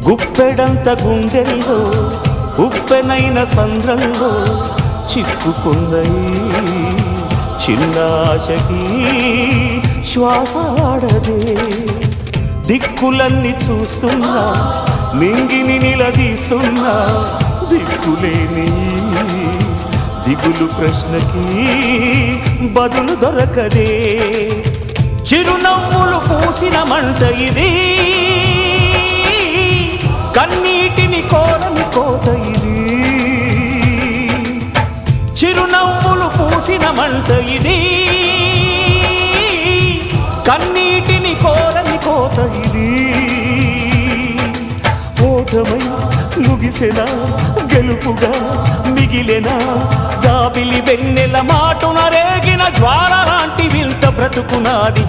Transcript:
గుప్పెడంత గుండెల్లో ఉప్పెనైన సంద్రంలో చిక్కుకుందయి చిన్నాశకి శ్వాసాడదే దిక్కులన్నీ చూస్తున్నా మింగిని నిలదీస్తున్నా దిక్కులేని దిగులు ప్రశ్నకి బదులు దొరకదే చిరునవ్వులు పూసిన మంట ఇది కన్నీటిని కోరని కోత ఇది చిరునవ్వులు పూసిన మంట ఇది కన్నీటిని కోరని కోత ఇది ఓటమై ముగిసెనా గెలుపుగా మిగిలెనా జాబిలి వెన్నెల మాటున రేగిన జ్వాల లాంటి వింత బ్రతుకునాది